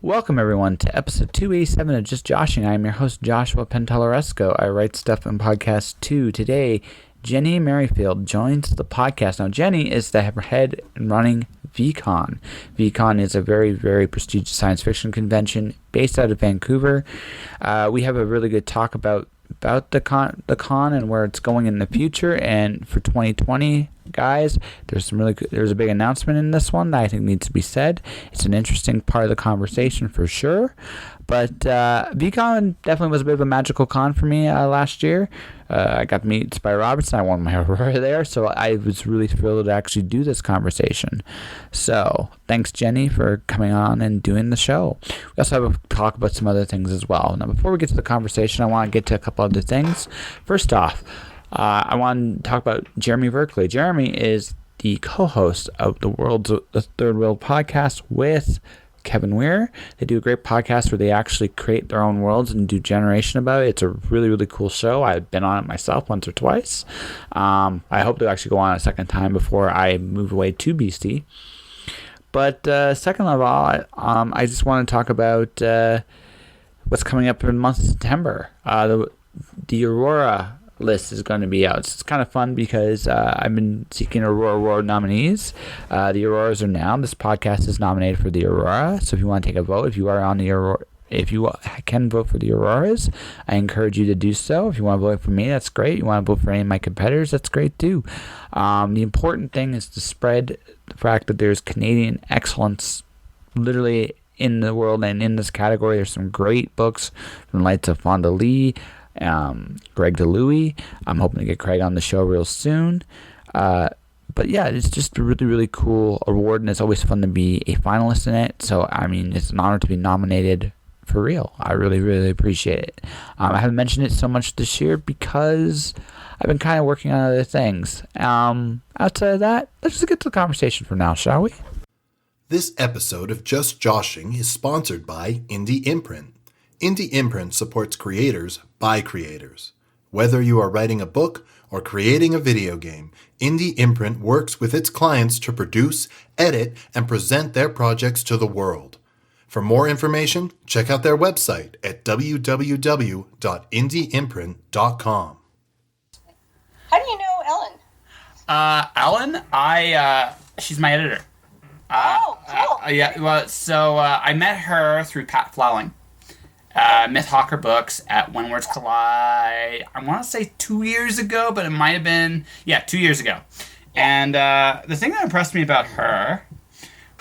Welcome, everyone, to episode 287 of Just Joshing. I am your host, Joshua Pentalaresco. I write stuff in podcast 2. Today, Jenni Merrifield joins the podcast. Now, Jenni is the head and running VCon. VCon is a very, very prestigious science fiction convention based out of Vancouver. We have a really good talk about the con and where it's going in the future. And for 2020, guys, there's a big announcement in this one that I think needs to be said. It's an interesting part of the conversation for sure. But VCon definitely was a bit of a magical con for me last year. I got to meet Spy Robertson. I won my Aurora there, so I was really thrilled to actually do this conversation. So thanks, Jenni, for coming on and doing the show. We also have a talk about some other things as well. Now, before we get to the conversation, I want to get to a couple other things. First off, I want to talk about Jeremy Berkeley. Jeremy is the co-host of the Third World podcast with Kevin Weir. They do a great podcast where they actually create their own worlds and do generation about it. It's a really, really cool show. I've been on it myself once or twice. I hope to actually go on a second time before I move away to BC. But second of all, I just want to talk about what's coming up in the month of September. The Aurora list is going to be out. So it's kind of fun because I've been seeking Aurora Award nominees. The Auroras are now. This podcast is nominated for the Aurora. So if you want to take a vote, if you are on the Aurora, if you can vote for the Auroras, I encourage you to do so. If you want to vote for me, that's great. You want to vote for any of my competitors, that's great too. The important thing is to spread the fact that there's Canadian excellence literally in the world and in this category. There's some great books from Lights of Fonda Lee, Greg DeLuey. I'm hoping to get Craig on the show real soon. But yeah, it's just a really, really cool award, and it's always fun to be a finalist in it. So, I mean, it's an honor to be nominated for real. I really, really appreciate it. I haven't mentioned it so much this year because I've been kind of working on other things. Outside of that, let's just get to the conversation for now, shall we? This episode of Just Joshing is sponsored by Indie Imprint. Indie Imprint supports creators by creators. Whether you are writing a book or creating a video game, Indie Imprint works with its clients to produce, edit, and present their projects to the world. For more information, check out their website at www.indieimprint.com. How do you know Ellen? Ellen, she's my editor. Cool. I met her through Pat Flowing. Myth Hawker Books at When Words Collide, I want to say 2 years ago, but it might have been, 2 years ago. And the thing that impressed me about her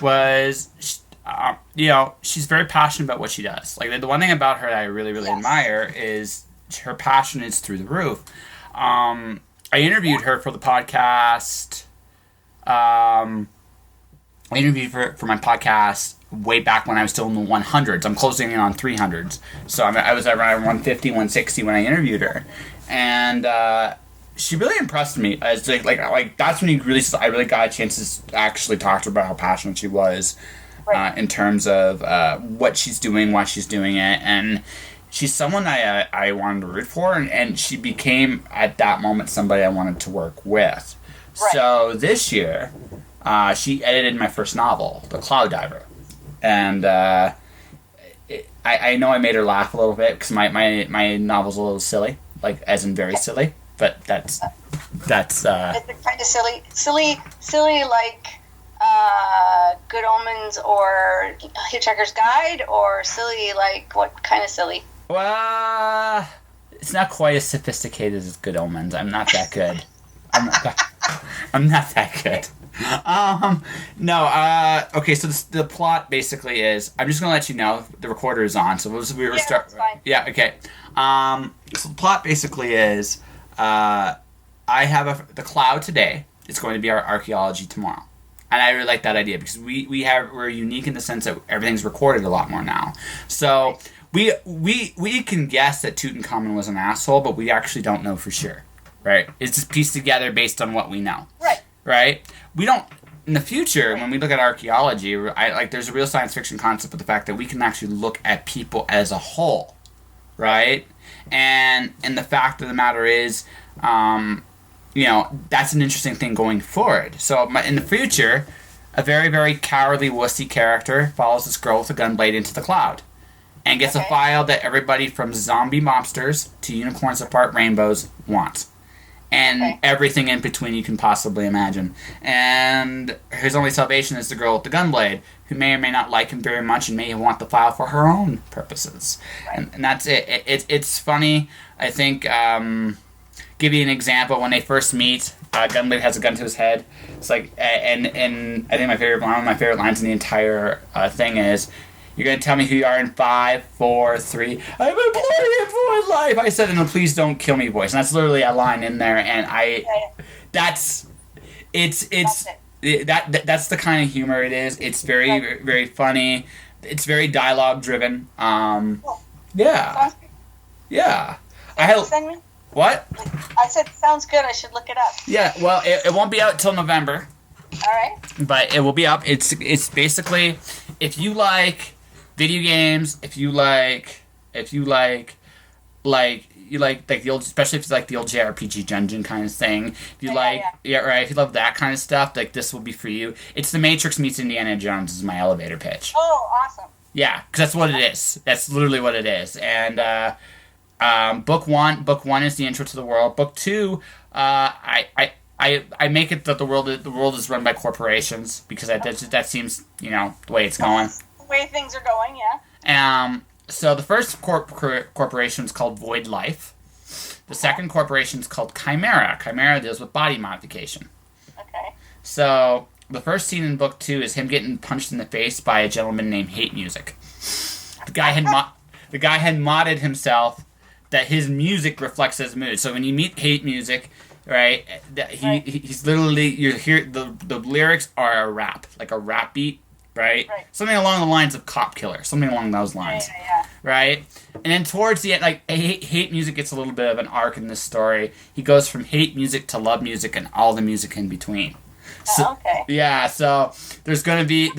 was, she's very passionate about what she does. Like, the one thing about her that I really, really admire is her passion is through the roof. I interviewed her for the podcast. I interviewed her for my podcast way back when I was still in the 100s. I'm closing in on 300s. So I was around 150, 160 when I interviewed her. And she really impressed me. As like that's when I really got a chance to actually talk to her about how passionate she was in terms of what she's doing, why she's doing it. And she's someone I wanted to root for. And she became, at that moment, somebody I wanted to work with. Right. So this year, she edited my first novel, The Cloud Diver. And I know I made her laugh a little bit because my novel's a little silly, like as in very silly. But that's It's kind of silly like Good Omens or Hitchhiker's Guide, or silly like what kind of silly? Well, it's not quite as sophisticated as Good Omens. I'm not that good. I'm not that good. Okay, so the plot basically is, I'm just going to let you know, the recorder is on, so that's fine. Yeah, okay. So the plot basically is, I have the cloud today, it's going to be our archaeology tomorrow. And I really like that idea, because we're unique in the sense that everything's recorded a lot more now. So, we can guess that Tutankhamun was an asshole, but we actually don't know for sure, right? It's just pieced together based on what we know. Right? We don't, in the future, when we look at archaeology, there's a real science fiction concept with the fact that we can actually look at people as a whole, right? And the fact of the matter is, that's an interesting thing going forward. So in the future, a very, very cowardly, wussy character follows this girl with a gunblade into the cloud and gets a file that everybody from zombie mobsters to unicorns that part rainbows wants. And everything in between you can possibly imagine. And his only salvation is the girl with the gunblade, who may or may not like him very much and may want the file for her own purposes. Right. And that's it. It's funny. I think, give you an example. When they first meet, Gunblade has a gun to his head. It's like, and I think one of my favorite lines in the entire thing is, "You're going to tell me who you are in 5, 4, 3. I've been playing for life." I said in a "please don't kill me" voice. And that's literally a line in there. And that's the kind of humor it is. It's very, very funny. It's very dialogue driven. Yeah. Yeah. Send me? What? I said, sounds good. I should look it up. Yeah, well, it won't be out till November. All right. But it will be up. It's basically, if you like video games, if you like the old, especially if you like the old JRPG dungeon kind of thing, if you if you love that kind of stuff, like, this will be for you. It's The Matrix meets Indiana Jones is my elevator pitch. Oh, awesome. Yeah, because that's what it is. That's literally what it is. And book one is the intro to the world. Book 2, I make it that the world is run by corporations, because that seems, the way it's going. The way things are going, yeah. So the first corporation is called Void Life. The second corporation is called Chimera. Chimera deals with body modification. Okay. So the first scene in book 2 is him getting punched in the face by a gentleman named Hate Music. The guy had modded himself that his music reflects his mood. So when you meet Hate Music, right, he's literally, you hear the lyrics are a rap, like a rap beat, right? Something along the lines of Cop Killer, something along those lines, right? And then towards the end, like, Hate Music gets a little bit of an arc in this story. He goes from hate music to love music and all the music in between. So, yeah, so there's going to be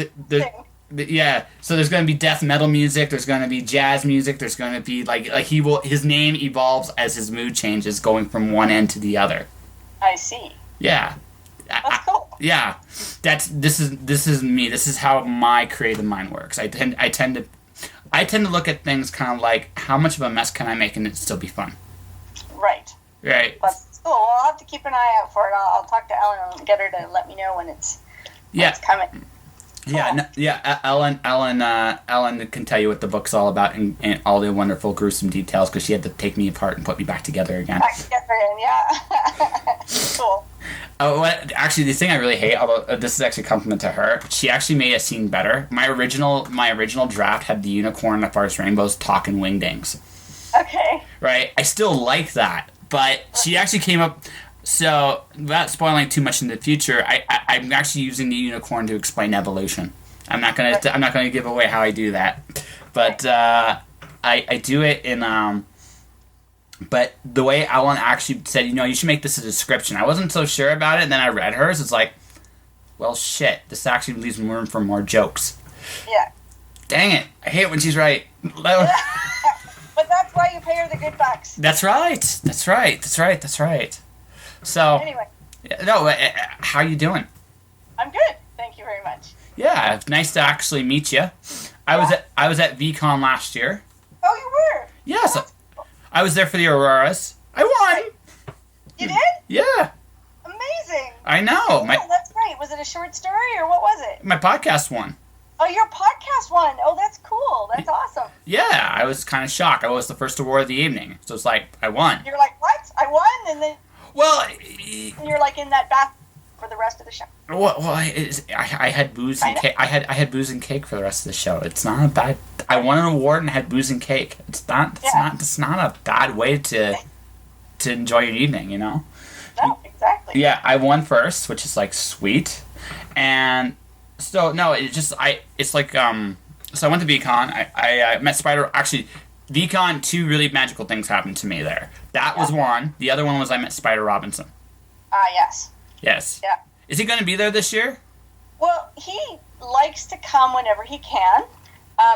so there's going to be death metal music, there's going to be jazz music, there's going to be his name evolves as his mood changes, going from one end to the other. I see. Yeah. That's cool. Yeah. This is me. This is how my creative mind works. I tend to look at things kind of like, how much of a mess can I make and it still be fun? Right. That's cool. Well, I'll have to keep an eye out for it. I'll talk to Ellen and get her to let me know when it's coming. Cool. Ellen can tell you what the book's all about and all the wonderful gruesome details, because she had to take me apart and put me back together again. Cool. Actually, the thing I really hate, although this is actually a compliment to her, she actually made a scene better. My original draft had the unicorn that fires rainbows talking wingdings. Okay. Right? I still like that, but she actually came up... So, without spoiling too much in the future, I'm actually using the unicorn to explain evolution. I'm not gonna give away how I do that, but I do it in But the way Ellen actually said, you should make this a description. I wasn't so sure about it, and then I read hers. It's like, well, shit. This actually leaves room for more jokes. Yeah. Dang it! I hate it when she's right. But that's why you pay her the good bucks. That's right. So, anyway. No, how you doing? I'm good. Thank you very much. Yeah, nice to actually meet you. I was at VCon last year. Oh, you were? Yes. I was there for the Auroras. I won. You did? Yeah. Amazing. I know. Yeah, that's great. Was it a short story or what was it? My podcast won. Oh, your podcast won. Oh, that's cool. That's awesome. Yeah, I was kind of shocked. I was the first award of the evening. So it's like, I won. You're like, what? I won? And then... Well... you're like in that bath for the rest of the show. Well, I had booze and cake. I had booze and cake for the rest of the show. It's not a bad... I won an award and had booze and cake. It's not a bad way to enjoy your evening, No, exactly. Yeah, I won first, which is like sweet. And so no, so I went to VCon. I met Spider. Actually, VCon, 2 really magical things happened to me there. That was one. The other one was I met Spider Robinson. Yes. Yes. Yeah. Is he going to be there this year? Well, he likes to come whenever he can.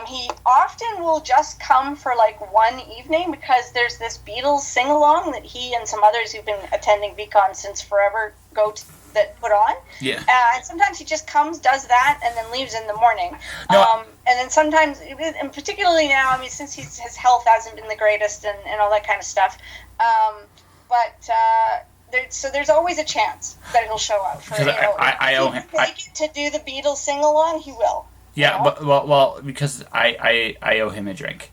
He often will just come for like one evening because there's this Beatles sing-along that he and some others who've been attending VCon since forever go to that put on. Yeah. And sometimes he just comes, does that, and then leaves in the morning. No. And then sometimes, and particularly now, I mean, since his health hasn't been the greatest and all that kind of stuff. So there's always a chance that he'll show up. For, I owe him. To do the Beatles sing along, he will. Yeah, but well, because I owe him a drink.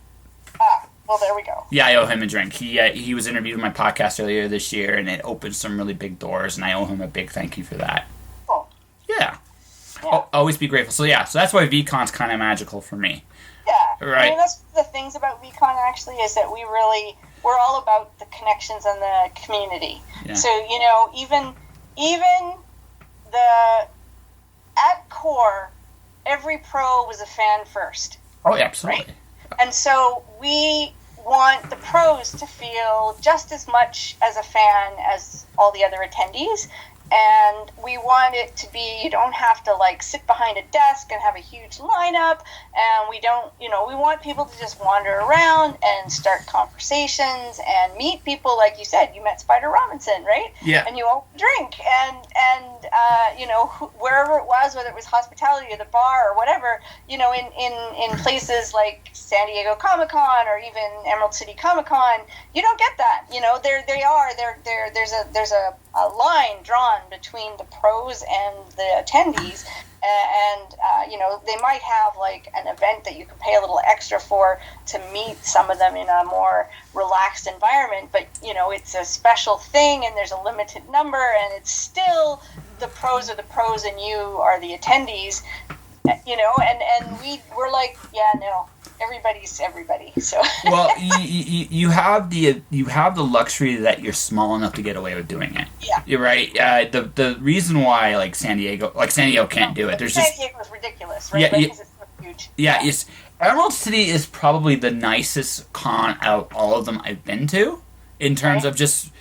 Well, there we go. Yeah, I owe him a drink. He was interviewed on my podcast earlier this year, and it opened some really big doors, and I owe him a big thank you for that. Cool. Yeah. I'll always be grateful. So that's why VCon's kind of magical for me. Yeah. Right. I mean, that's the things about VCon actually is that we're all about the connections and the community. Yeah. So, even at core, every pro was a fan first. Oh, yeah, absolutely. Right? And so we want the pros to feel just as much as a fan as all the other attendees. And we want it to be, you don't have to sit behind a desk and have a huge lineup. And we don't, we want people to just wander around and start conversations and meet people. Like you said, you met Spider Robinson, right? Yeah. And you all drink and wherever it was, whether it was hospitality or the bar or whatever, in places like San Diego Comic-Con or even Emerald City Comic-Con, you don't get that. There's a line drawn between the pros and the attendees, and they might have an event that you can pay a little extra for to meet some of them in a more relaxed environment, but it's a special thing and there's a limited number, and it's still the pros are the pros and you are the attendees, and we're like, yeah, no, everybody's everybody. So well, you have the luxury that you're small enough to get away with doing it. Yeah, you're right. The reason why San Diego can't do it. San Diego is ridiculous, right? Yeah, because it's so huge. Yeah, it's Emerald City is probably the nicest con out of all of them I've been to in terms of just.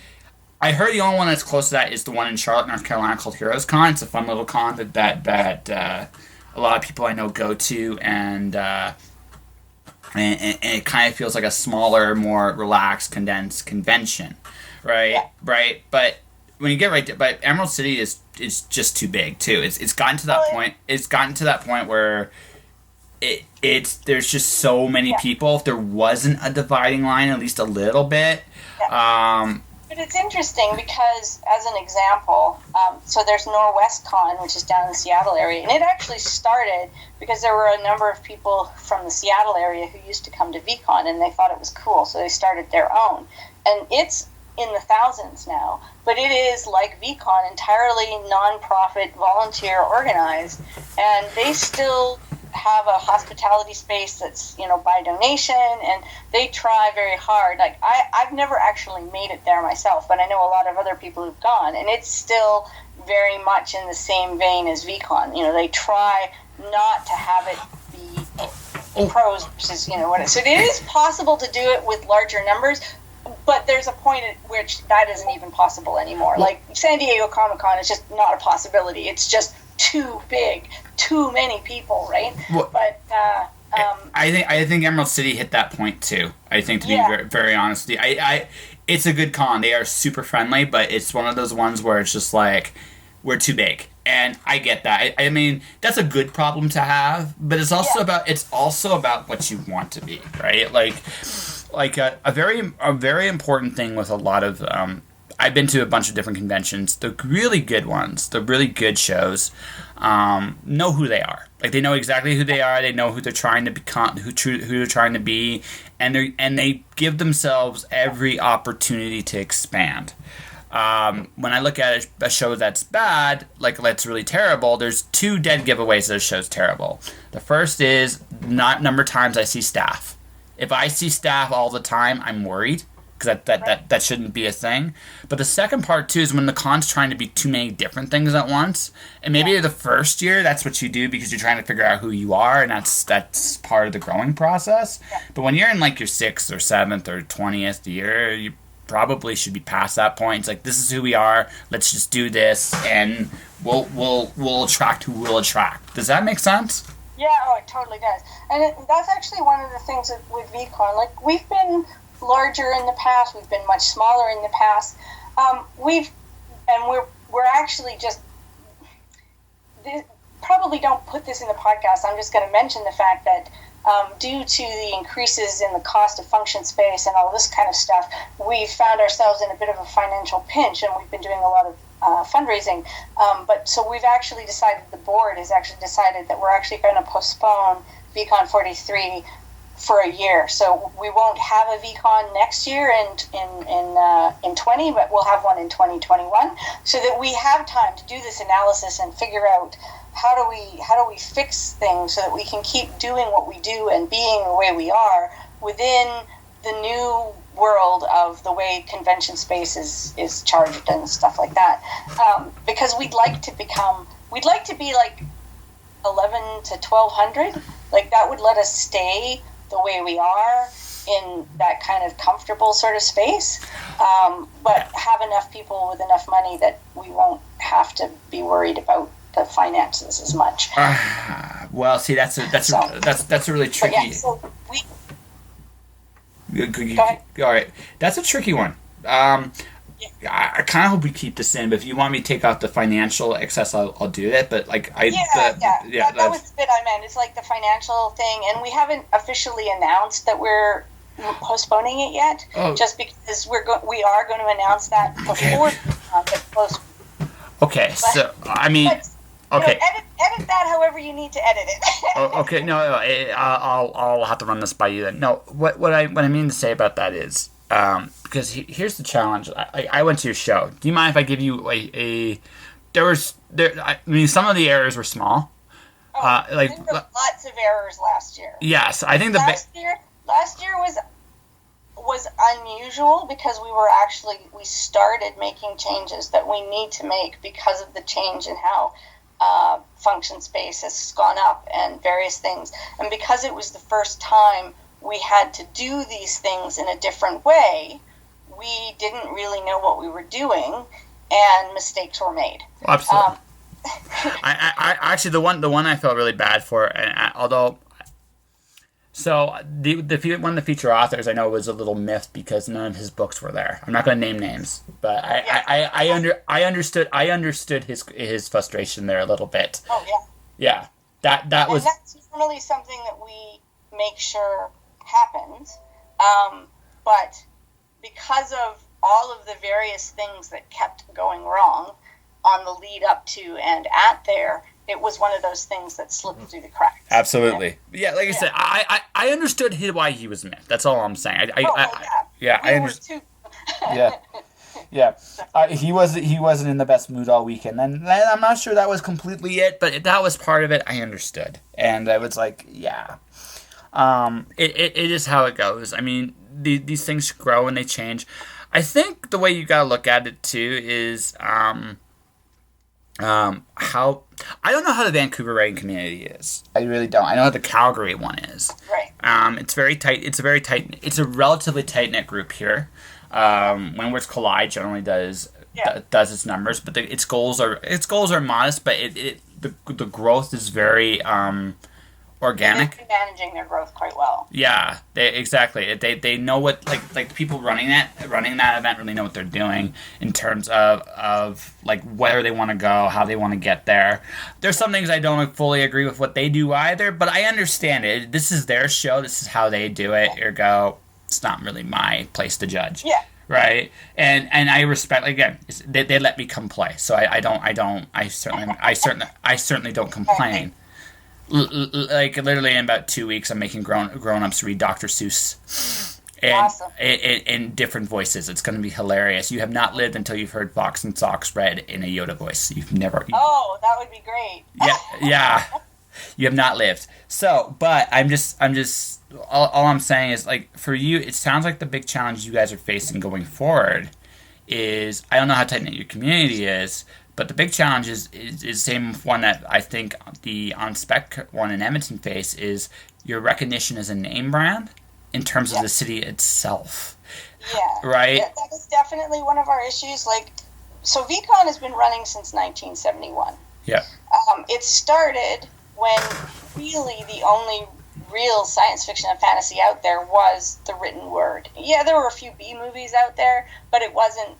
I heard the only one that's close to that is the one in Charlotte, North Carolina called Heroes Con. It's a fun little con that a lot of people I know go to, and it kind of feels like a smaller, more relaxed, condensed convention, right? Yeah. Right. But when you get right to, but Emerald City is just too big too. It's gotten to that point. It's gotten to that point where there's just so many people. If there wasn't a dividing line, at least a little bit. Yeah. But it's interesting because, as an example, so there's Norwest Con, which is down in the Seattle area, and it actually started because there were a number of people from the Seattle area who used to come to VCon, and they thought it was cool, so they started their own. And it's in the thousands now, but it is like VCon, entirely non-profit, volunteer organized, and they still have a hospitality space that's by donation, and they try very hard. I've never actually made it there myself, but I know a lot of other people who've gone, and it's still very much in the same vein as VCon. They try not to have it be pros versus what. So it is possible to do it with larger numbers, but there's a point at which that isn't even possible anymore. Like San Diego Comic-Con is just not a possibility. It's just too big, too many people, right? Well, but I think Emerald City hit that point too. I think, to be very, very honest with you, it's a good con. They are super friendly, but it's one of those ones where it's just we're too big, and I get that. I mean, that's a good problem to have, but it's also about what you want to be, right? A very important thing with a lot of. I've been to a bunch of different conventions. The really good ones, the really good shows, know who they are. They know exactly who they are. They know who they're trying to become, who they're trying to be, and they give themselves every opportunity to expand. When I look at a show that's bad, that's really terrible, there's two dead giveaways that a show's terrible. The first is not number of times I see staff. If I see staff all the time, I'm worried. Because that shouldn't be a thing. But the second part, too, is when the con's trying to be too many different things at once. And maybe the first year, that's what you do because you're trying to figure out who you are, and that's part of the growing process. Yeah. But when you're in, your 6th or 7th or 20th year, you probably should be past that point. It's this is who we are, let's just do this, and we'll attract who we'll attract. Does that make sense? Yeah, it totally does. And that's actually one of the things with VCon. We've been larger in the past, we've been much smaller in the past. We're actually just probably don't put this in the podcast. I'm just going to mention the fact that due to the increases in the cost of function space and all this kind of stuff, we found ourselves in a bit of a financial pinch, and we've been doing a lot of fundraising. But so we've actually decided, the board has actually decided that we're actually going to postpone VCon 43 for a year. So we won't have a VCon next year in 20, but we'll have one in 2021, so that we have time to do this analysis and figure out how do we fix things so that we can keep doing what we do and being the way we are within the new world of the way convention space is charged and stuff like that. Because we'd like to be like 11 to 1200. Like, that would let us stay the way we are in that kind of comfortable sort of space, but have enough people with enough money that we won't have to be worried about the finances as much. Well, see, that's a really tricky. Yeah, so Go ahead. All right, that's a tricky one. I kind of hope we keep this in, but if you want me to take out the financial excess, I'll do that. But like, that was the bit I meant. It's like the financial thing, and we haven't officially announced that we're postponing it yet. Just because we are going to announce that before the close. Okay, so I mean. Okay. Edit that however you need to edit it. Okay, no, I'll have to run this by you then. No, what I mean to say about that is, because here's the challenge. I went to your show. Do you mind if I give you some of the errors were small. There were lots of errors last year. Yes, I think last year was unusual because we started making changes that we need to make because of the change in how function space has gone up and various things, and because it was the first time we had to do these things in a different way, we didn't really know what we were doing, and mistakes were made. Well, absolutely. I actually the one I felt really bad for, and although. So one of the feature authors I know was a little miffed because none of his books were there. I'm not going to name names, but I understood his frustration there a little bit. Oh yeah. Yeah, that was. That's normally something that we make sure happens, but because of all of the various things that kept going wrong on the lead up to and at there, it was one of those things that slipped through the cracks. Absolutely. Yeah, like I said, I understood why he was miffed. That's all I'm saying. I understood. Yeah. He wasn't in the best mood all weekend, and I'm not sure that was completely it, but that was part of it. I understood, and I was like, yeah. It is how it goes. I mean, these things grow and they change. I think the way you gotta look at it too is how I don't know how the Vancouver writing community is. I really don't. I know how the Calgary one is. Right. It's very tight. It's a relatively tight knit group here. Windward's Collide generally does its numbers, but its goals are modest. But the growth is very organic. They're managing their growth quite well. Yeah, exactly. They know what like the people running that event really know what they're doing in terms of like where they want to go, how they want to get there. There's some things I don't fully agree with what they do either, but I understand it. This is their show. This is how they do it. Ergo, it's not really my place to judge. Yeah. Right. And I respect, again, they let me come play, so I certainly don't complain. Like literally in about 2 weeks, I'm making grown-ups read Dr. Seuss, and awesome. in different voices. It's going to be hilarious. You have not lived until you've heard Fox and Socks read in a Yoda voice. You've never. Oh, that would be great. Yeah. You have not lived. So, but I'm just. All I'm saying is, like, for you, it sounds like the big challenge you guys are facing going forward is, I don't know how tight knit your community is. But the big challenge is the same one that I think the on-spec one in Edmonton face is your recognition as a name brand in terms of the city itself. Yeah. Right? Yeah, that is definitely one of our issues. Like, so VCon has been running since 1971. Yeah. It started when really the only real science fiction and fantasy out there was the written word. Yeah, there were a few B movies out there, but it wasn't,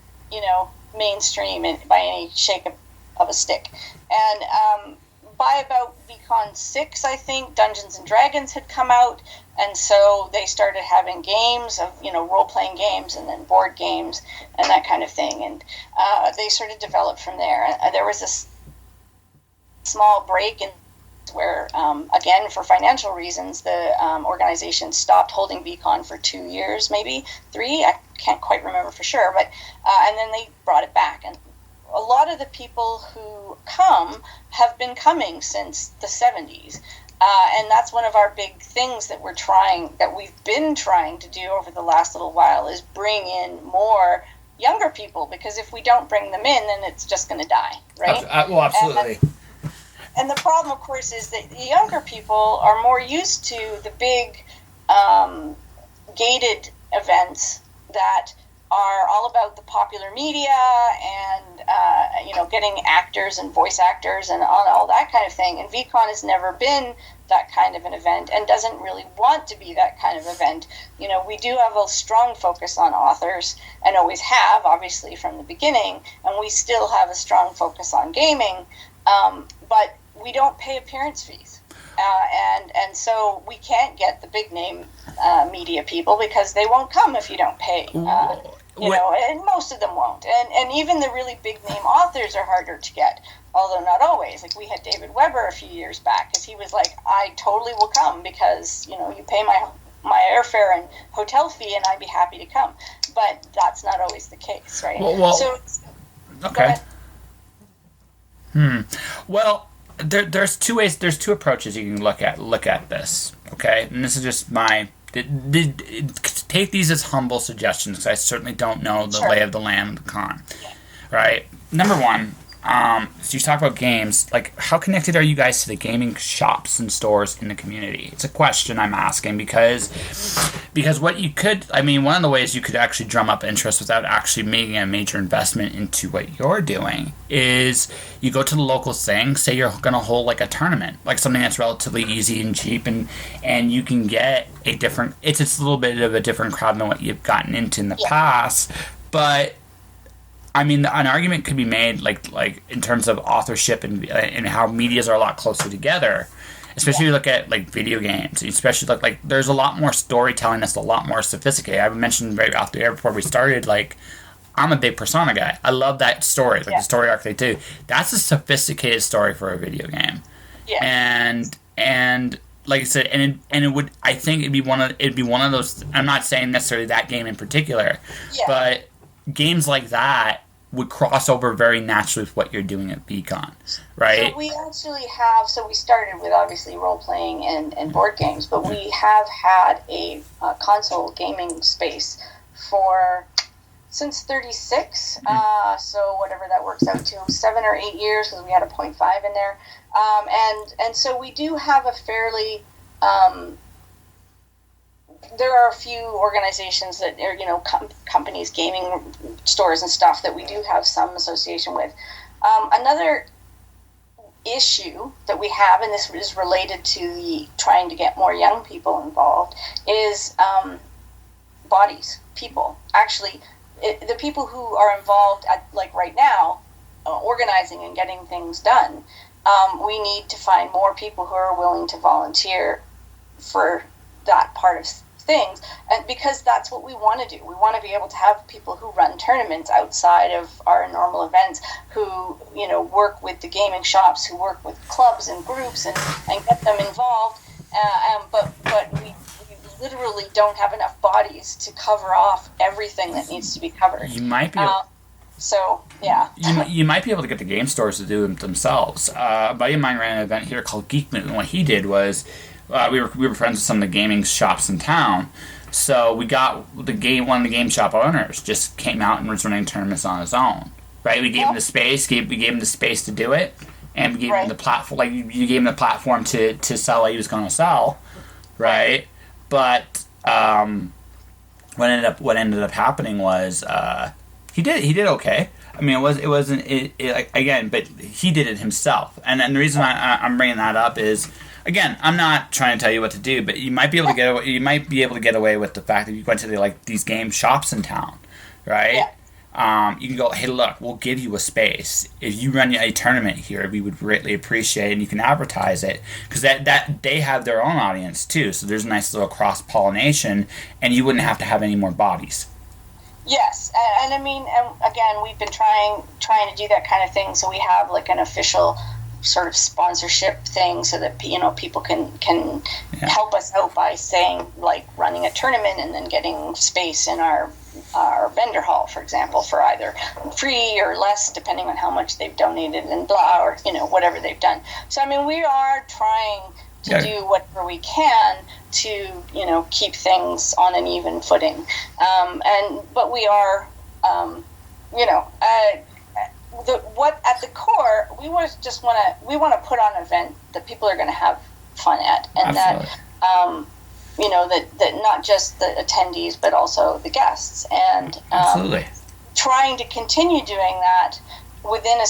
mainstream by any shake of a stick. And by about VCon 6, I think, Dungeons and Dragons had come out, and so they started having games of, role-playing games and then board games and that kind of thing, and they sort of developed from there. There was this small break in where, again, for financial reasons, the organization stopped holding VCon for 2 years, maybe 3. I can't quite remember for sure, but and then they brought it back. And a lot of the people who come have been coming since the 70s. And that's one of our big things that we've been trying to do over the last little while, is bring in more younger people, because if we don't bring them in, then it's just going to die, right? Well, absolutely. And the problem, of course, is that the younger people are more used to the big gated events that are all about the popular media and, getting actors and voice actors and all that kind of thing. And VCon has never been that kind of an event and doesn't really want to be that kind of event. We do have a strong focus on authors, and always have, obviously, from the beginning, and we still have a strong focus on gaming, but we don't pay appearance fees. And so we can't get the big name media people, because they won't come if you don't pay. And most of them won't. And even the really big name authors are harder to get, although not always. Like, we had David Weber a few years back, because he was like, I totally will come, because, you pay my airfare and hotel fee, and I'd be happy to come. But that's not always the case, right? So, okay. Well, there's two ways. There's two approaches you can look at this. Okay, and this is just my. Take these as humble suggestions, because I certainly don't know the lay of the land of the con. Right. Number one, so you talk about games. Like, how connected are you guys to the gaming shops and stores in the community? It's a question I'm asking, because what you could, one of the ways you could actually drum up interest without actually making a major investment into what you're doing is you go to the local thing, say you're going to hold like a tournament, like something that's relatively easy and cheap, and you can get a different, it's a little bit of a different crowd than what you've gotten into in the past, but an argument could be made, like in terms of authorship and how medias are a lot closer together, especially if you look at like video games. Especially like there's a lot more storytelling that's a lot more sophisticated. I mentioned right off the air before we started, like, I'm a big Persona guy. I love that story, the story arc they do. That's a sophisticated story for a video game. Yeah. And like I said, and it would, I think it'd be one of those. I'm not saying necessarily that game in particular, but games like that would cross over very naturally with what you're doing at VCon, right? So we actually have, we started with obviously role-playing and board games, but we have had a console gaming space since 36, so whatever that works out to, 7 or 8 years, because we had a 0.5 in there. And so we do have a fairly... there are a few organizations that are, companies, gaming stores and stuff that we do have some association with. Another issue that we have, and this is related to the trying to get more young people involved, is bodies, people. Actually, the people who are involved at, like right now, organizing and getting things done, we need to find more people who are willing to volunteer for that part of things, and because that's what we want to do. We want to be able to have people who run tournaments outside of our normal events, who work with the gaming shops, who work with clubs and groups, and get them involved. But we literally don't have enough bodies to cover off everything that needs to be covered. You might be. You might be able to get the game stores to do them themselves. A buddy of mine ran an event here called Geek Moot, and what he did was. We were friends with some of the gaming shops in town, so we got one of the game shop owners just came out and was running tournaments on his own. Right, we gave him the space. We gave him the space to do it, and we gave him the platform. Like you gave him the platform to sell what he was going to sell, right? But what ended up happening was he did okay. It wasn't again, but he did it himself, and the reason I'm bringing that up is. Again, I'm not trying to tell you what to do, but you might be able to get away with the fact that you went to these game shops in town, right? you can go, hey, look, we'll give you a space. If you run a tournament here, we would greatly appreciate it, and you can advertise it, because that they have their own audience too. So there's a nice little cross-pollination, and you wouldn't have to have any more bodies. Yes, and I mean, and again, we've been trying to do that kind of thing. So we have like an official sort of sponsorship thing, so that people can help us out by saying, like, running a tournament and then getting space in our vendor hall, for example, for either free or less, depending on how much they've donated and blah, or whatever they've done. So I mean, we are trying to do whatever we can to keep things on an even footing, but we are what at the core we want to put on an event that people are going to have fun at, and Absolutely. that not just the attendees but also the guests, and Absolutely. trying to continue doing that within a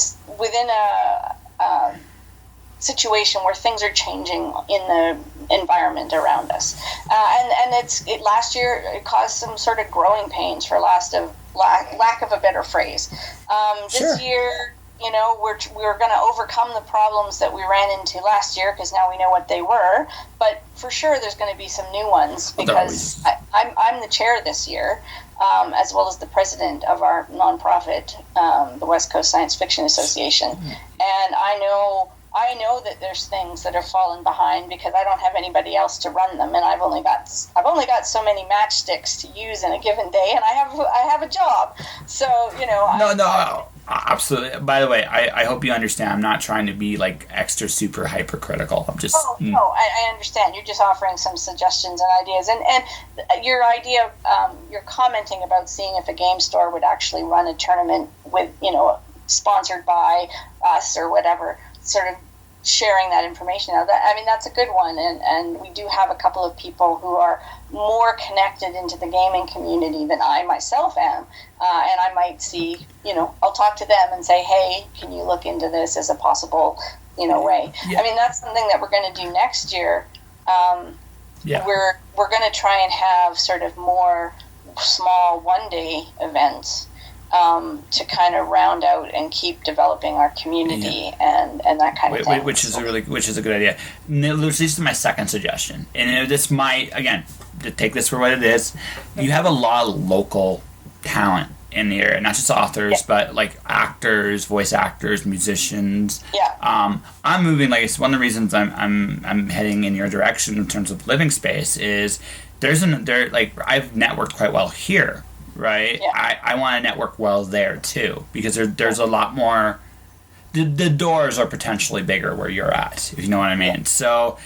situation where things are changing in the environment around us, and last year it caused some sort of growing pains, for lack of a better phrase. This year, we're going to overcome the problems that we ran into last year, because now we know what they were. But for sure, there's going to be some new ones, because I'm the chair this year, as well as the president of our nonprofit, the West Coast Science Fiction Association, and I know that there's things that are falling behind because I don't have anybody else to run them, and I've only got so many matchsticks to use in a given day, and I have a job, so No, absolutely. By the way, I hope you understand. I'm not trying to be like extra super hypercritical. I'm just. No, I understand. You're just offering some suggestions and ideas, and your idea, you're commenting about seeing if a game store would actually run a tournament with sponsored by us or whatever, sort of sharing that information out. That's a good one, and we do have a couple of people who are more connected into the gaming community than I myself am, and I might see, I'll talk to them and say, hey, can you look into this as a possible, way? Yeah. That's something that we're going to do next year. We're going to try and have sort of more small one-day events, to kind of round out and keep developing our community and that kind of thing. Which is a good idea. This is my second suggestion, and this might, again, to take this for what it is. You have a lot of local talent in the area, not just authors, but like actors, voice actors, musicians. Yeah. I'm moving. Like, it's one of the reasons I'm heading in your direction in terms of living space is I've networked quite well here. Right, yeah. I want to network well there too, because there's a lot more. The doors are potentially bigger where you're at, if you know what I mean. So,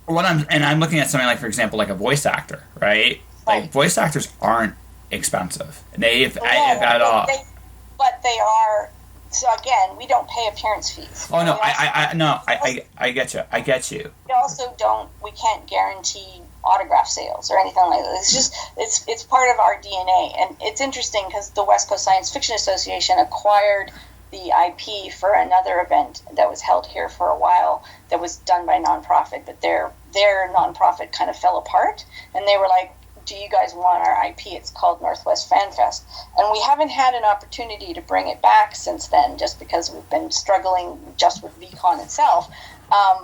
I'm looking at something like, for example, like a voice actor, right? Like, voice actors aren't expensive. If at all. But they are. So again, we don't pay appearance fees. Oh no, I get you. I get you. We also don't. We can't guarantee autograph sales or anything like that. It's just it's part of our DNA, and it's interesting because the West Coast Science Fiction Association acquired the IP for another event that was held here for a while that was done by a nonprofit, but their nonprofit kind of fell apart, and they were like, do you guys want our IP? It's called Northwest Fan Fest, and we haven't had an opportunity to bring it back since then, just because we've been struggling just with VCon itself.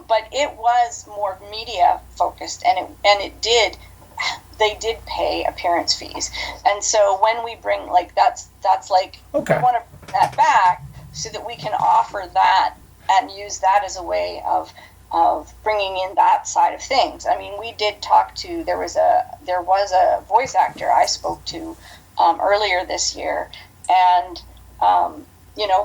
But it was more media focused, and they did pay appearance fees, and so when we bring that's okay. We want to bring that back so that we can offer that and use that as a way of bringing in that side of things. We did talk to there was a voice actor I spoke to earlier this year, and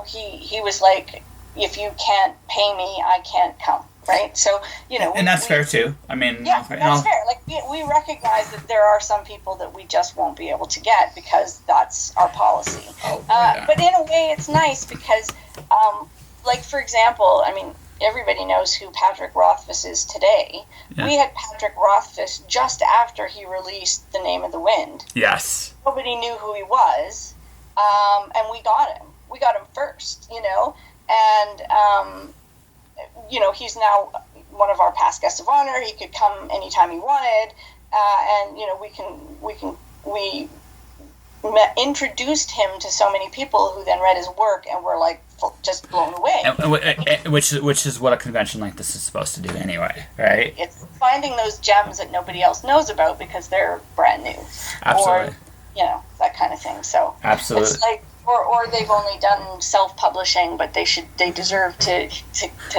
he was like, if you can't pay me, I can't come. Right, so and that's fair too. That's fair. Like we recognize that there are some people that we just won't be able to get because that's our policy. But in a way, it's nice because, for example, everybody knows who Patrick Rothfuss is today. Yeah. We had Patrick Rothfuss just after he released The Name of the Wind. Yes. Nobody knew who he was, and we got him. We got him first, and. He's now one of our past guests of honor. He could come anytime he wanted, and we introduced him to so many people who then read his work and were like just blown away. Which is what a convention like this is supposed to do anyway, right? It's finding those gems that nobody else knows about because they're brand new. Absolutely. Or, that kind of thing. So absolutely. It's like, or they've only done self-publishing, but they deserve to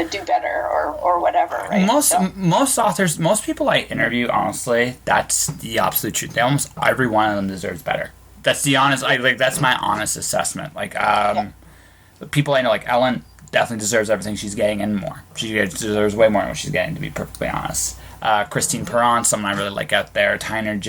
do better or whatever, right? Most authors, most people I interview, honestly, that's the absolute truth. Almost every one of them deserves better. That's the honest. That's my honest assessment. The people I know, like Ellen, definitely deserves everything she's getting and more. She deserves way more than what she's getting, to be perfectly honest. Christine Perron, someone I really like out there. Tyner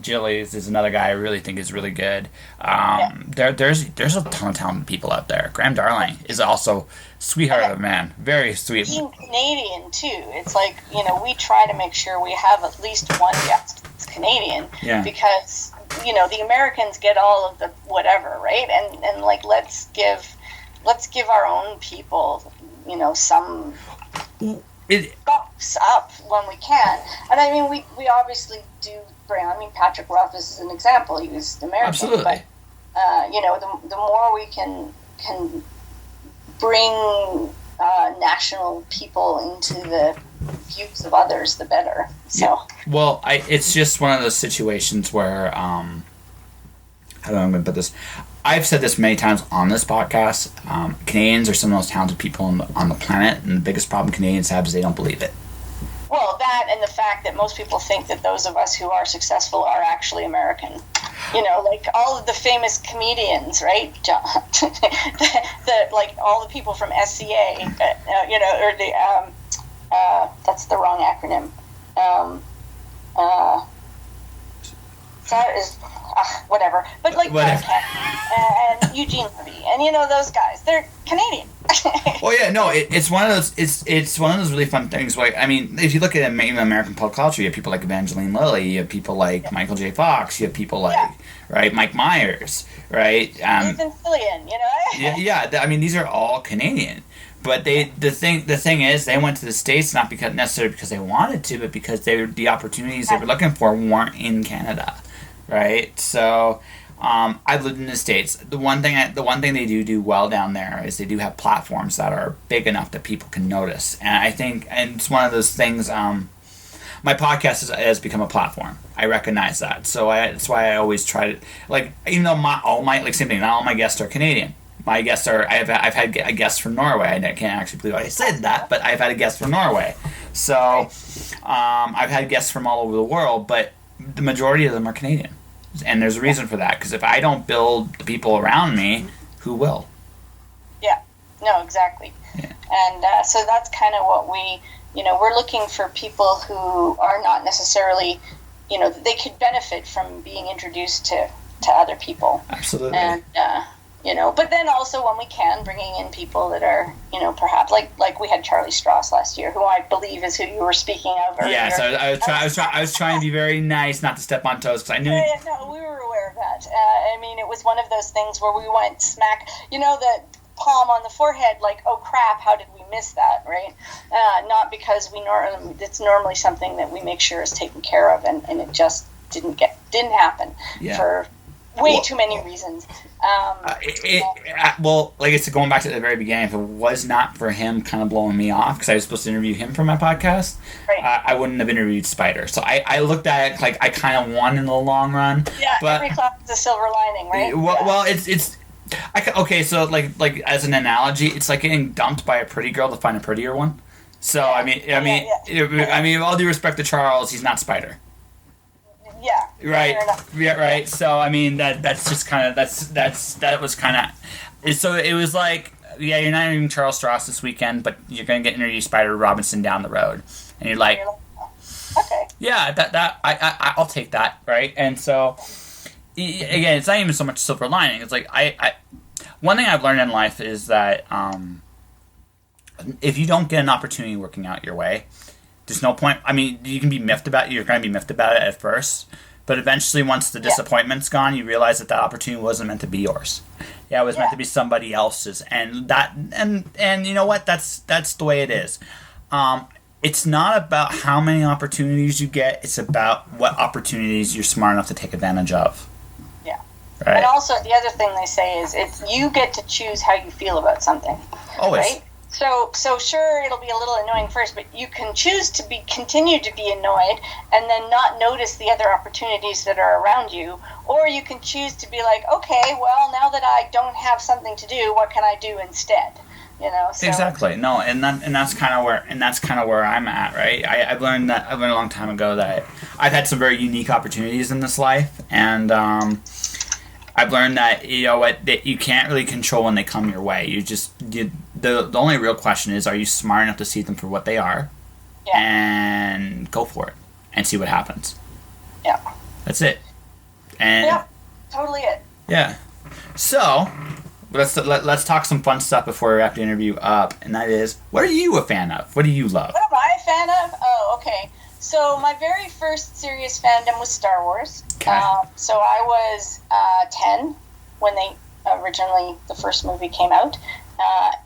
Gillies is another guy I really think is really good. There's a ton of talented people out there. Graham Darling is also sweetheart of a man, very sweet. Being Canadian too, it's like we try to make sure we have at least one guest that's Canadian, because the Americans get all of the whatever, right? And like let's give our own people some bumps up when we can. And I mean, we obviously do bring, Patrick Ruff is an example. He was American. Absolutely. But, the more we can bring national people into the views of others, the better. So. Yeah. Well, it's just one of those situations where, how do I going to put this? I've said this many times on this podcast. Canadians are some of the most talented people on the planet, and the biggest problem Canadians have is they don't believe it. Well, that and the fact that most people think that those of us who are successful are actually American. Like all of the famous comedians, right? All the people from SCA, or the that's the wrong acronym. That is whatever. But like and Eugene Levy, and those guys, they're Canadian. Well, yeah, no, it's one of those. It's one of those really fun things. Like, if you look at American pop culture, you have people like Evangeline Lilly, you have people like Michael J. Fox, you have people like Mike Myers, right? Nathan Fillion, these are all Canadian. But the thing is, they went to the States not necessarily because they wanted to, but because the opportunities they were looking for weren't in Canada, right? So. I've lived in the States. The one thing they do well down there is they do have platforms that are big enough that people can notice. And I think, and it's one of those things. My podcast has become a platform. I recognize that, so that's why I always try to even though same thing. Not all my guests are Canadian. My guests are. I've had a guest from Norway. I can't actually believe I said that, but I've had a guest from Norway. So I've had guests from all over the world, but the majority of them are Canadian. And there's a reason for that, because if I don't build the people around me, who will? Yeah, no, exactly. Yeah. And so that's kind of what we're looking for people who are not necessarily, they could benefit from being introduced to other people. Absolutely. And, but then also when we can, bringing in people that are, perhaps like we had Charlie Strauss last year, who I believe is who you were speaking of earlier. Yeah, so I was trying to be very nice, not to step on toes, because I knew. Yeah, no, we were aware of that. It was one of those things where we went smack, the palm on the forehead, like, oh crap, how did we miss that, right? Not because it's normally something that we make sure is taken care of, and it just didn't happen for way too many reasons. Like I said, going back to the very beginning, if it was not for him kind of blowing me off, because I was supposed to interview him for my podcast, right. I wouldn't have interviewed Spider. So I looked at it like I kind of won in the long run. Yeah, but, every cloud is a silver lining, right? Well, it's okay. So like as an analogy, it's like getting dumped by a pretty girl to find a prettier one. So with all due respect to Charles, he's not Spider. Yeah. Right. Yeah. Right. So that's just kind of that was kind of. So it was like, you're not interviewing Charles Strauss this weekend, but you're going to get interviewed Spider Robinson down the road, and you're like, okay. Yeah, I'll take that, right? And so again, it's not even so much silver lining. It's like I one thing I've learned in life is that if you don't get an opportunity working out your way, there's no point. You can be miffed about it. You're going to be miffed about it at first. But eventually, once the disappointment's gone, you realize that opportunity wasn't meant to be yours. Yeah, it was meant to be somebody else's. And you know what? That's the way it is. It's not about how many opportunities you get. It's about what opportunities you're smart enough to take advantage of. Yeah. Right. And also, the other thing they say is you get to choose how you feel about something. Always. Right? So sure, it'll be a little annoying first, but you can choose to continue to be annoyed and then not notice the other opportunities that are around you, or you can choose to be like, okay, well, now that I don't have something to do, what can I do instead? You know. So. Exactly. No, and that's kind of where I'm at, right? I've learned a long time ago that I've had some very unique opportunities in this life, and I've learned that that you can't really control when they come your way. The only real question is, are you smart enough to see them for what they are, and go for it and see what happens. Yeah. That's it. And yeah, totally it. Yeah. So let's talk some fun stuff before we wrap the interview up, and that is, what are you a fan of? What do you love? What am I a fan of? Oh, okay. So my very first serious fandom was Star Wars. Okay. So I was 10 when the first movie came out.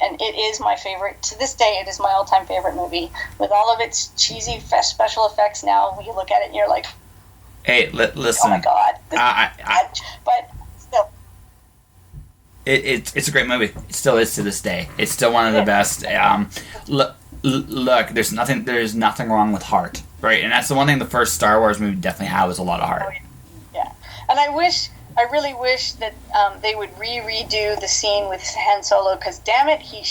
And it is my favorite. To this day, it is my all-time favorite movie. With all of its cheesy special effects now, you look at it and you're like, hey, listen. Oh my God. But still. It's a great movie. It still is to this day. It's still one of the best. Look, there's nothing wrong with heart, right? And that's the one thing the first Star Wars movie definitely had, was a lot of heart. Yeah, and I really wish that they would redo the scene with Han Solo, because damn it, he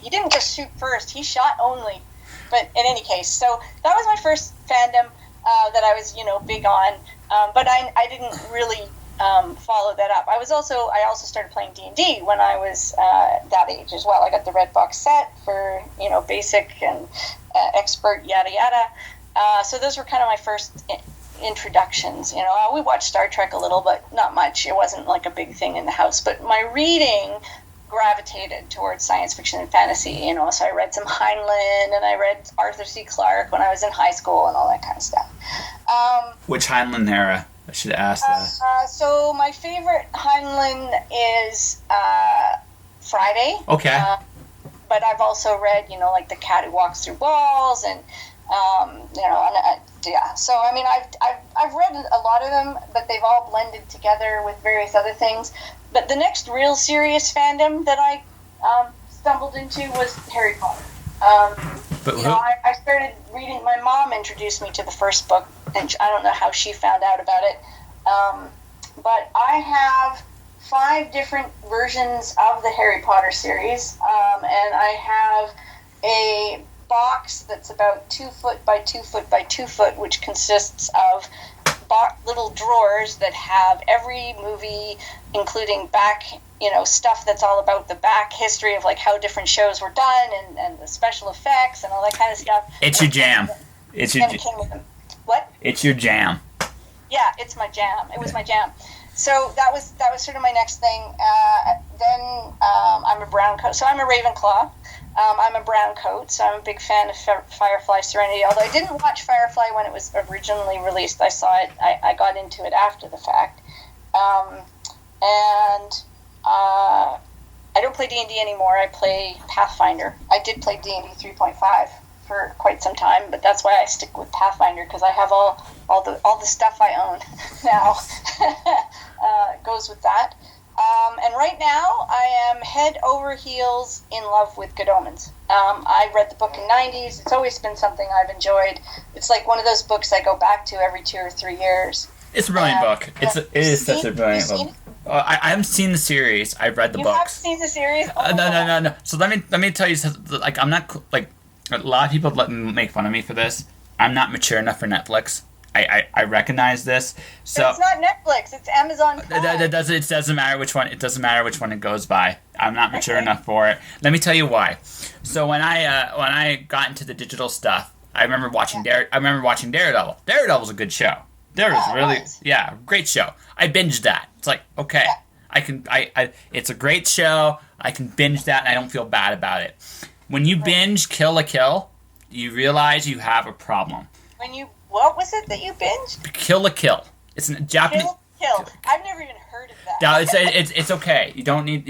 didn't just shoot first, he shot only. But in any case, so that was my first fandom that I was big on, but I didn't really follow that up. I also started playing D&D when I was that age as well. I got the red box set for basic and expert, yada yada. So those were kind of my first introductions. We watched Star Trek a little, but not much. It wasn't like a big thing in the house. But my reading gravitated towards science fiction and fantasy. So I read some Heinlein, and I read Arthur C. Clarke when I was in high school, and all that kind of stuff. Which Heinlein era? I should ask that. So my favorite Heinlein is Friday. Okay. But I've also read, like The Cat Who Walks Through Walls, and yeah. So I mean, I've read a lot of them, but they've all blended together with various other things. But the next real serious fandom that I stumbled into was Harry Potter. I started reading. My mom introduced me to the first book, and I don't know how she found out about it. But I have 5 different versions of the Harry Potter series, and I have a box that's about 2 foot by 2 foot by 2 foot, which consists of little drawers that have every movie, including back, stuff that's all about the back history of like how different shows were done, and the special effects and all that kind of stuff. It's your jam. What? It's your jam. Yeah, it's my jam. It was my jam. So that was sort of my next thing. Then I'm a brown coat. So I'm a Ravenclaw. I'm a brown coat, so I'm a big fan of Firefly Serenity. Although I didn't watch Firefly when it was originally released. I saw it. I got into it after the fact. I don't play D&D anymore. I play Pathfinder. I did play D&D 3.5 for quite some time, but that's why I stick with Pathfinder, because I have all the stuff I own now. Goes with that. And right now, I am head over heels in love with Good Omens. I read the book in the 90s. It's always been something I've enjoyed. It's like one of those books I go back to every 2 or 3 years. It's a brilliant book. It is such a brilliant book. I haven't seen the series. I've read the books. You haven't seen the series? Oh, No. So let me tell you something. Like, I'm not like a lot of people make fun of me for this. I'm not mature enough for Netflix. I recognize this. So but it's not Netflix. It's Amazon Prime. It doesn't matter which one. It doesn't matter which one it goes by. I'm not mature enough for it. Let me tell you why. So when I got into the digital stuff, I remember watching Daredevil. Daredevil's a good show. Great show. I binged that. It's like, okay, it's a great show. I can binge that, and I don't feel bad about it. When you binge Kill la Kill, you realize you have a problem. What was it that you binged? Kill la Kill. It's a Japanese. Kill. I've never even heard of that. No, it's okay. You don't need.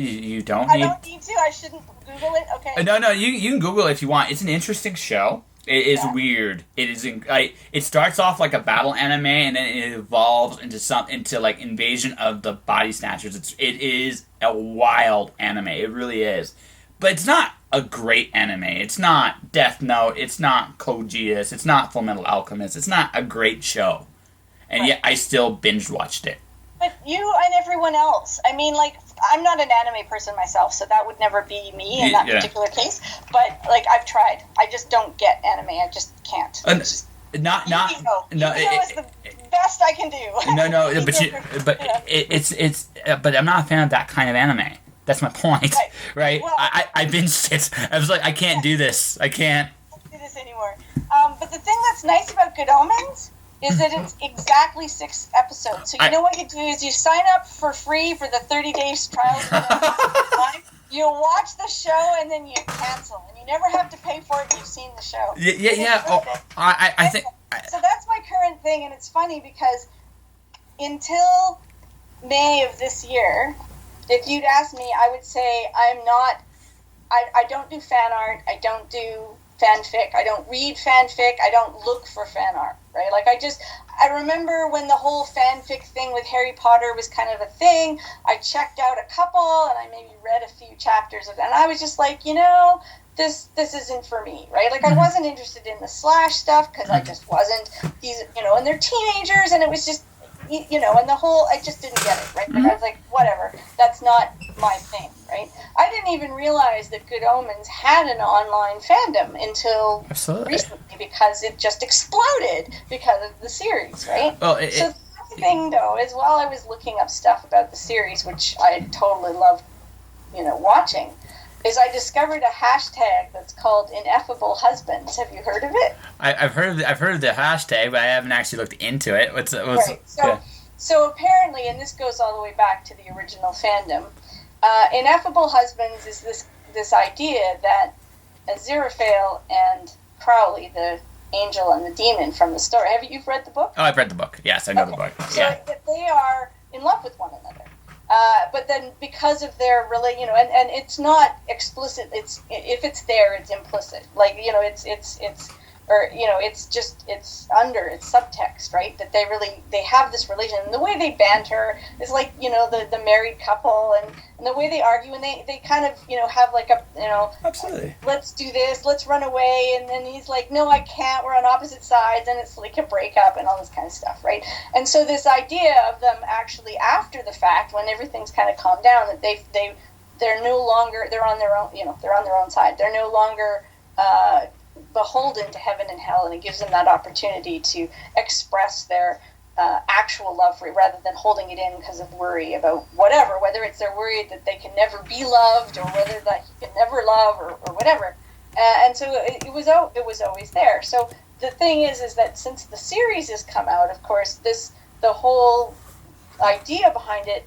I don't need to. I shouldn't Google it. Okay. No. You can Google it if you want. It's an interesting show. It is weird. It is. It starts off like a battle anime, and then it evolves into like Invasion of the Body Snatchers. It is a wild anime. It really is. But it's not a great anime. It's not Death Note. It's not Code Geass. It's not Fullmetal Alchemist. It's not a great show. And yet I still binge watched it. But you and everyone else. I mean, like, I'm not an anime person myself, so that would never be me in that particular case. But, like, I've tried. I just don't get anime. I just can't. It's not is the best I can do. But I'm not a fan of that kind of anime. That's my point, right? Well, I binged it. I was like, I can't do this. I can't do this anymore. But the thing that's nice about Good Omens is that it's exactly 6 episodes. So you know what you do is you sign up for free for the 30 days trial. You watch the show and then you cancel, and you never have to pay for it. You've seen the show. Yeah. I think. So that's my current thing, and it's funny because until May of this year, if you'd asked me, I would say I'm not. I don't do fan art. I don't do fanfic. I don't read fanfic. I don't look for fan art, right? Like, I remember when the whole fanfic thing with Harry Potter was kind of a thing. I checked out a couple, and I maybe read a few chapters of it, and I was just like, this isn't for me, right? Like, I wasn't interested in the Slash stuff, because I just wasn't. And they're teenagers, and it was just, and the whole, I just didn't get it, right? Like, I was like, whatever, that's not my thing, right? I didn't even realize that Good Omens had an online fandom until recently, because it just exploded because of the series, right? Well, so the thing, though, is while I was looking up stuff about the series, which I totally love, watching, is I discovered a hashtag that's called Ineffable Husbands. Have you heard of it? I've heard of the hashtag, but I haven't actually looked into it. So apparently, and this goes all the way back to the original fandom, Ineffable Husbands is this idea that Aziraphale and Crowley, the angel and the demon from the story. You've read the book? Oh, I've read the book. Yes, I know the book. So they are in love with one another. But then because of their and it's not explicit. It's if it's there, it's implicit. Like it's subtext, right? That they have this relation, and the way they banter is like the married couple, and the way they argue, and they kind of have like a absolutely, let's do this, let's run away, and then he's like, no, I can't, we're on opposite sides, and it's like a breakup and all this kind of stuff, right? And so this idea of them actually after the fact, when everything's kind of calmed down, that they're no longer, they're on their own, they're on their own side, they're no longer beholden to heaven and hell, and it gives them that opportunity to express their actual love for it, rather than holding it in because of worry about whether it's they're worried that they can never be loved, or whether that he can never love, or whatever. And so it was always there. So the thing is that since the series has come out, of course, the whole idea behind it,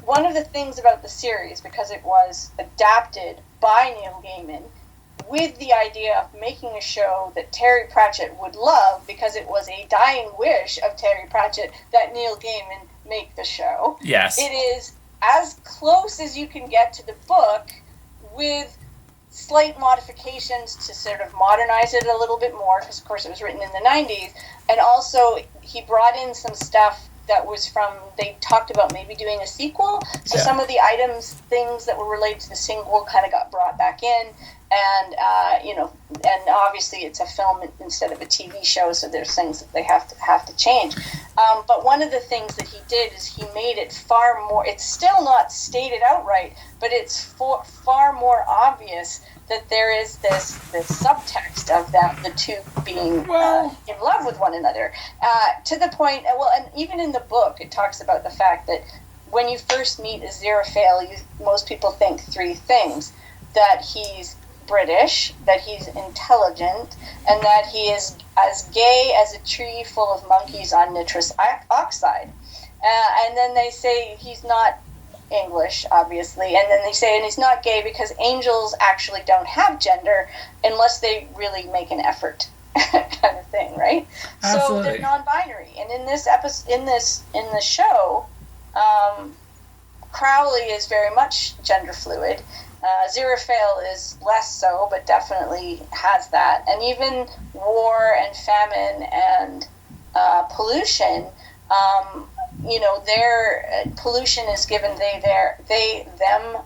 one of the things about the series, because it was adapted by Neil Gaiman, with the idea of making a show that Terry Pratchett would love, because it was a dying wish of Terry Pratchett that Neil Gaiman make the show. Yes. It is as close as you can get to the book, with slight modifications to sort of modernize it a little bit more, because of course it was written in the 90s, and also he brought in some stuff that was they talked about maybe doing a sequel, so some of the things that were related to the sequel kind of got brought back in, and and obviously it's a film instead of a TV show, so there's things that they have to change. But one of the things that he did is he made it far more. It's still not stated outright, but it's far more obvious that there is this subtext of the two being in love with one another, to the point. And even in the book, it talks about the fact that when you first meet Aziraphale, most people think 3 things: that he's British, that he's intelligent, and that he is as gay as a tree full of monkeys on nitrous oxide. And then they say he's not English, obviously, and then they say, and he's not gay because angels actually don't have gender unless they really make an effort, kind of thing, right? Absolutely. So they're non-binary. And in this episode, in the show, Crowley is very much gender fluid. Aziraphale is less so, but definitely has that. And even war and famine and pollution, their pollution is given they, them,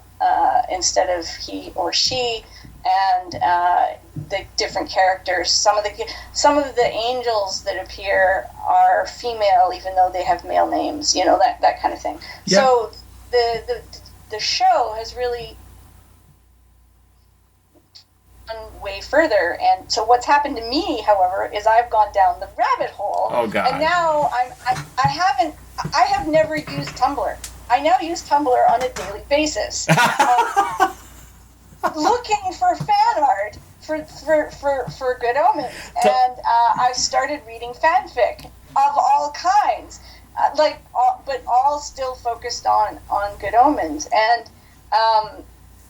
instead of he or she, and the different characters. Some of the angels that appear are female, even though they have male names. That kind of thing. Yeah. So the show has really gone way further, and so what's happened to me, however, is I've gone down the rabbit hole. Oh God! And now I have never used Tumblr. I now use Tumblr on a daily basis, looking for fan art for Good Omens, and I started reading fanfic of all kinds, but all still focused on Good Omens, and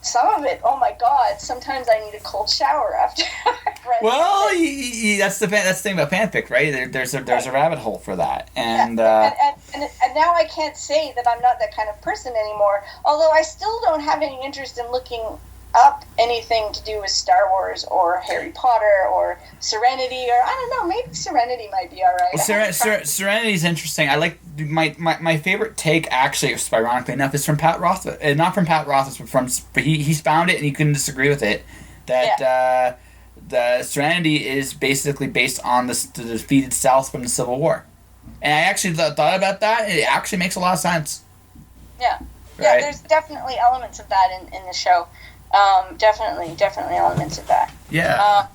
some of it, oh my God, sometimes I need a cold shower after I've read it. That's the thing about fanfic, right? There's a rabbit hole for that, and and now I can't say that I'm not that kind of person anymore. Although I still don't have any interest in looking up anything to do with Star Wars or Harry Potter or Serenity, or I don't know, maybe Serenity might be all right. Well, Serenity's interesting. I like my favorite take, actually, ironically enough, is from Pat Roth. Not from Pat Roth, but he found it and he couldn't disagree with it. That the Serenity is basically based on the defeated South from the Civil War, and I actually thought about that. It actually makes a lot of sense. Yeah, right? There's definitely elements of that in the show. Definitely elements of that. Yeah.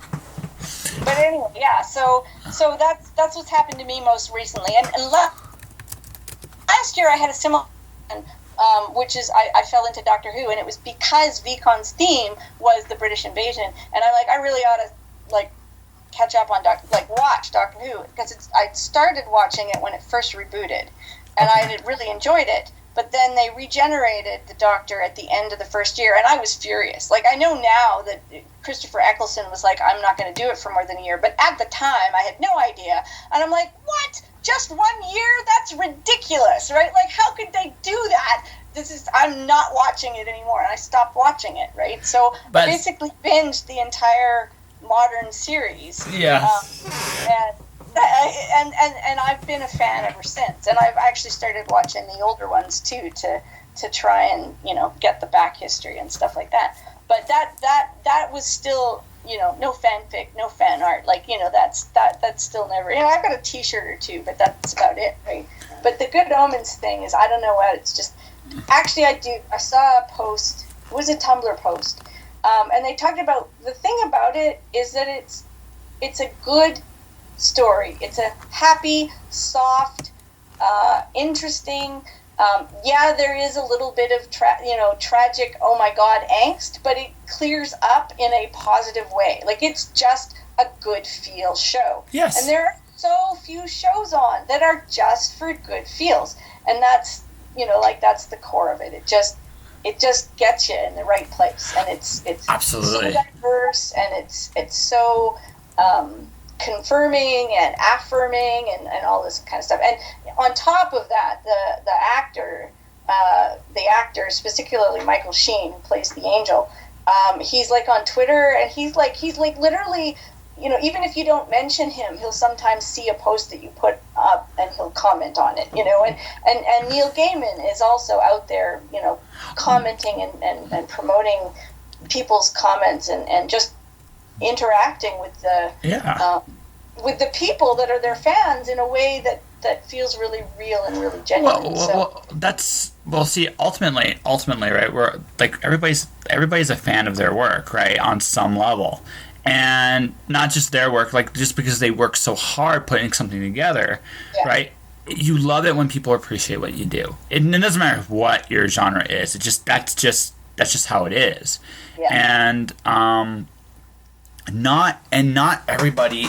But anyway, yeah. So that's what's happened to me most recently. And last year I had a similar, which is I fell into Doctor Who, and it was because VCon's theme was the British invasion, and I really ought to catch up on watch Doctor Who, because I started watching it when it first rebooted, and I had really enjoyed it. But then they regenerated the Doctor at the end of the first year, and I was furious. I know now that Christopher Eccleston was like, I'm not going to do it for more than a year. But at the time, I had no idea. And I'm like, what? Just 1 year? That's ridiculous, right? How could they do that? I'm not watching it anymore. And I stopped watching it, right? So I basically binged the entire modern series. Yeah. And I've been a fan ever since, and I've actually started watching the older ones too to try and get the back history and stuff like that. But that was still no fanfic, no fan art, that's still never. I've got a T-shirt or two, but that's about it, right? But the Good Omens thing is, I don't know what, it's just actually I saw a post. It was a Tumblr post, and they talked about the thing about it is that it's a good story. It's a happy, soft, interesting. There is a little bit of tragic, oh my God, angst, but it clears up in a positive way. It's just a good feel show. Yes. And there are so few shows on that are just for good feels, and that's that's the core of it. It just gets you in the right place, and it's absolutely so diverse, and it's so confirming and affirming and all this kind of stuff. And on top of that, the actors, particularly Michael Sheen, who plays the angel, he's on Twitter, and he's literally, even if you don't mention him, he'll sometimes see a post that you put up and he'll comment on it, and Neil Gaiman is also out there, commenting and promoting people's comments and just interacting with the people that are their fans in a way that feels really real and really genuine. Ultimately, right? We're everybody's a fan of their work, right? On some level, and not just their work, just because they work so hard putting something together, right? You love it when people appreciate what you do. It doesn't matter what your genre is. That's just how it is, and not everybody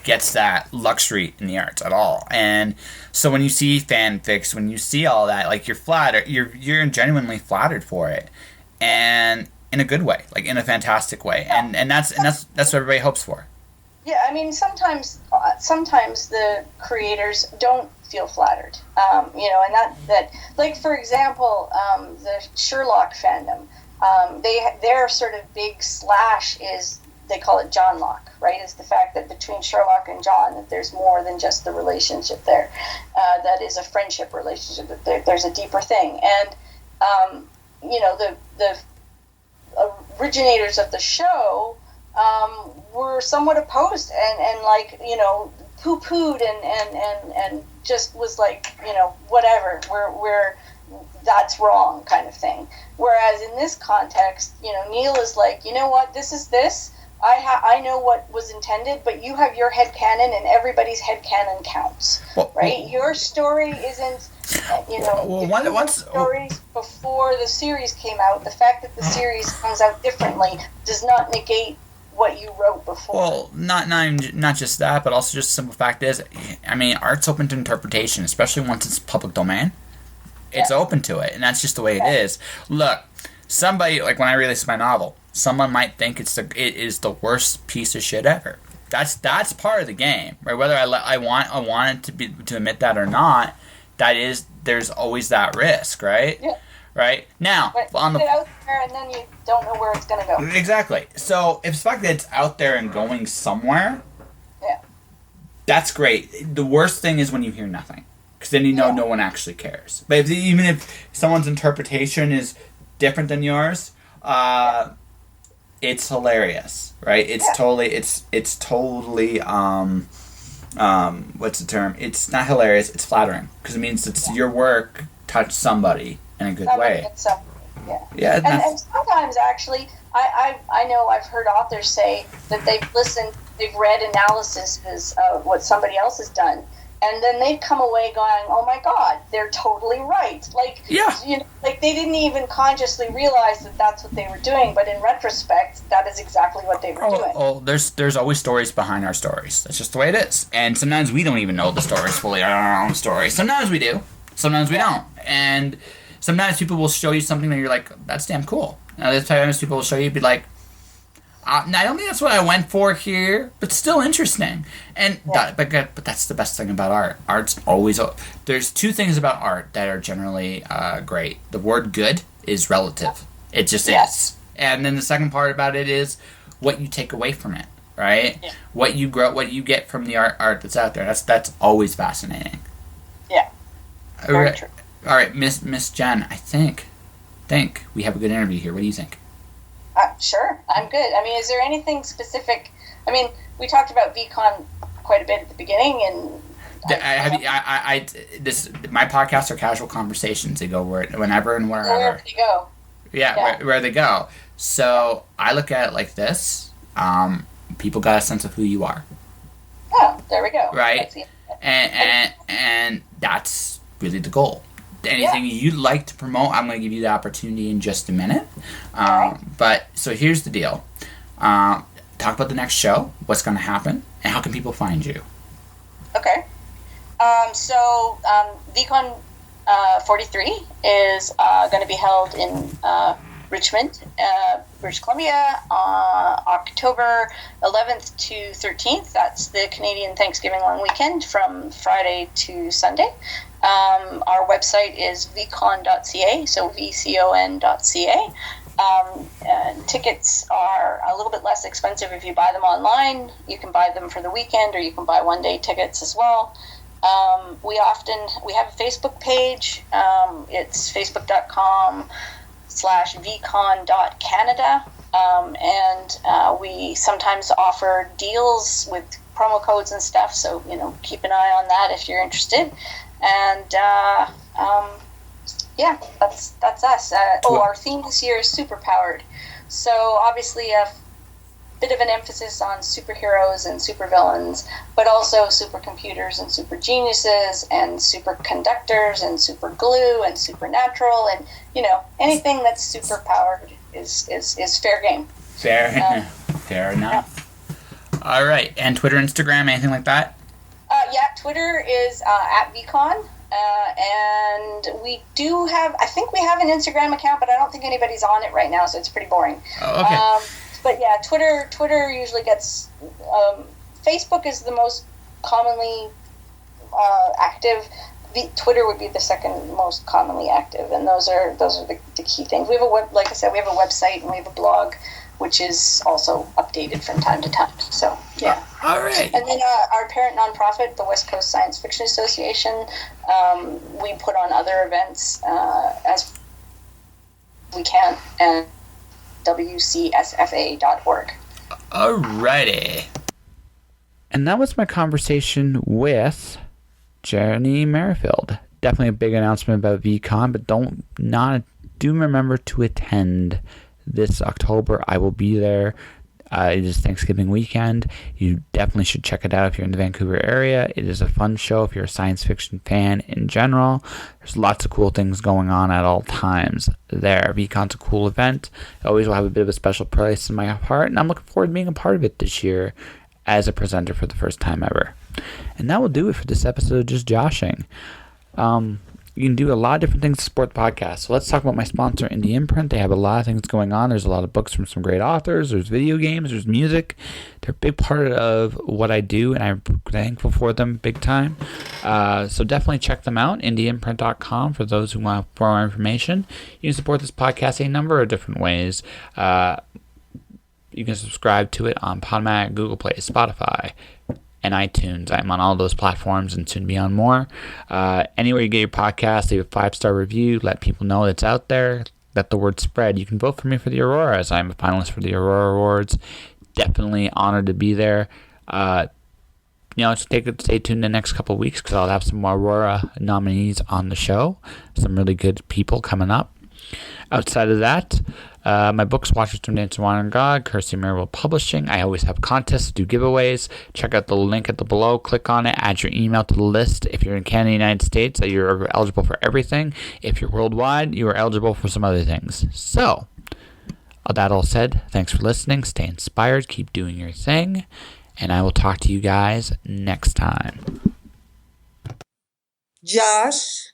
gets that luxury in the arts at all. And so when you see fanfics, when you see all that, you're flattered, you're genuinely flattered for it, and in a good way, in a fantastic way, and that's what everybody hopes for. Yeah, I mean, sometimes the creators don't feel flattered, and that like, for example, the Sherlock fandom, their sort of big slash is, they call it John Locke, right? Is the fact that between Sherlock and John, that there's more than just the relationship there, that is a friendship relationship, that there's a deeper thing, and the originators of the show were somewhat opposed and like, poo-pooed and just was like, whatever, we're that's wrong kind of thing. Whereas in this context, Neil is like, you know what, this is this. I know what was intended, but you have your headcanon, and everybody's headcanon counts, right? Your story isn't, stories before the series came out. The fact that the series comes out differently does not negate what you wrote before. Well, not just that, but also just the simple fact is, I mean, art's open to interpretation, especially once it's public domain. It's open to it, and that's just the way it is. Look, somebody, like when I released my novel, someone might think it is the worst piece of shit ever. That's part of the game, right? Whether I want it to admit that or not, there's always that risk, right? Yeah. Right now, but on the put it out there, and then you don't know where it's going to go. Exactly. So if it's the fact that it's out there and going somewhere, yeah, that's great. The worst thing is when you hear nothing, because then no one actually cares. But even if someone's interpretation is different than yours, it's hilarious, right? It's totally what's the term? It's not hilarious. It's flattering, because it means it's your work touched somebody in a good way. Yeah. And sometimes actually, I know I've heard authors say that they've read analysis of what somebody else has done, and then they've come away going, "Oh my God, they're totally right!" Like, like they didn't even consciously realize that that's what they were doing, but in retrospect, that is exactly what they were doing. Oh, there's always stories behind our stories. That's just the way it is. And sometimes we don't even know the stories fully, our own story. Sometimes we do. Sometimes we don't. And sometimes people will show you something that you're like, that's damn cool. And other times people will show you, be like, I don't think that's what I went for here, but still interesting. And but that's the best thing about art. Art's always... There's two things about art that are generally great. The word good is relative. It just is. And then the second part about it is what you take away from it, right? Yeah. What you get from the art that's out there. That's always fascinating. Yeah. Very true. All right, Miss Jen, I think we have a good interview here. What do you think? Sure, I'm good. I mean, is there anything specific? I mean, we talked about VCon quite a bit at the beginning, and my podcasts are casual conversations. They go whenever and wherever. Wherever they go. Yeah. Where they go. So I look at it like this: people got a sense of who you are. Oh, there we go. Right, and that's really the goal. Anything you'd like to promote, I'm going to give you the opportunity in just a minute. But so here's the deal. Talk about the next show, what's going to happen, and how can people find you? Okay. So VCon 43 is going to be held in Richmond, British Columbia, October 11th to 13th. That's the Canadian Thanksgiving long weekend from Friday to Sunday. Our website is vcon.ca, so vcon.ca. Tickets are a little bit less expensive if you buy them online. You can buy them for the weekend, or you can buy one-day tickets as well. We have a Facebook page. It's facebook.com/vcon.canada. And we sometimes offer deals with promo codes and stuff, so keep an eye on that if you're interested. And that's us. Our theme this year is superpowered. So obviously a bit of an emphasis on superheroes and supervillains, but also supercomputers and super geniuses and superconductors and super glue and supernatural, and anything that's superpowered is fair game. Fair enough. All right, and Twitter, Instagram, anything like that? Twitter is at VCon, and we do have, I think we have an Instagram account, but I don't think anybody's on it right now, so it's pretty boring. Oh, okay. But yeah, Twitter usually gets Facebook is the most commonly active. Twitter would be the second most commonly active, and those are the key things. We have like I said, we have a website and we have a blog, which is also updated from time to time. So yeah. All right. And then our parent nonprofit, the West Coast Science Fiction Association, we put on other events as we can, and wcsfa.org. Alrighty. And that was my conversation with Jenni Merrifield. Definitely a big announcement about VCon, but do remember to attend this October. I will be there. It is Thanksgiving weekend. You definitely should check it out if you're in the Vancouver area. It is a fun show if you're a science fiction fan in general. There's lots of cool things going on at all times there. VCon's a cool event. It always will have a bit of a special place in my heart, and I'm looking forward to being a part of it this year as a presenter for the first time ever. And that will do it for this episode of Just Joshing. You can do a lot of different things to support the podcast. So let's talk about my sponsor, Indie Imprint. They have a lot of things going on. There's a lot of books from some great authors. There's video games. There's music. They're a big part of what I do, and I'm thankful for them big time. So definitely check them out, indieimprint.com, for those who want more information. You can support this podcast a number of different ways. You can subscribe to it on Podomatic, Google Play, Spotify, and iTunes. I'm on all those platforms and soon be on more. Anywhere you get your podcast, leave a 5-star review. Let people know it's out there. Let the word spread. You can vote for me for the Aurora, as I'm a finalist for the Aurora Awards. Definitely honored to be there. Stay tuned the next couple of weeks, because I'll have some more Aurora nominees on the show. Some really good people coming up. Outside of that, my books, Watchers from Dance and Wandering God, Kirsty Merrifield Publishing. I always have contests, do giveaways. Check out the link at the below. Click on it. Add your email to the list. If you're in Canada, United States, you're eligible for everything. If you're worldwide, you are eligible for some other things. So, that all said, thanks for listening. Stay inspired. Keep doing your thing. And I will talk to you guys next time. Josh.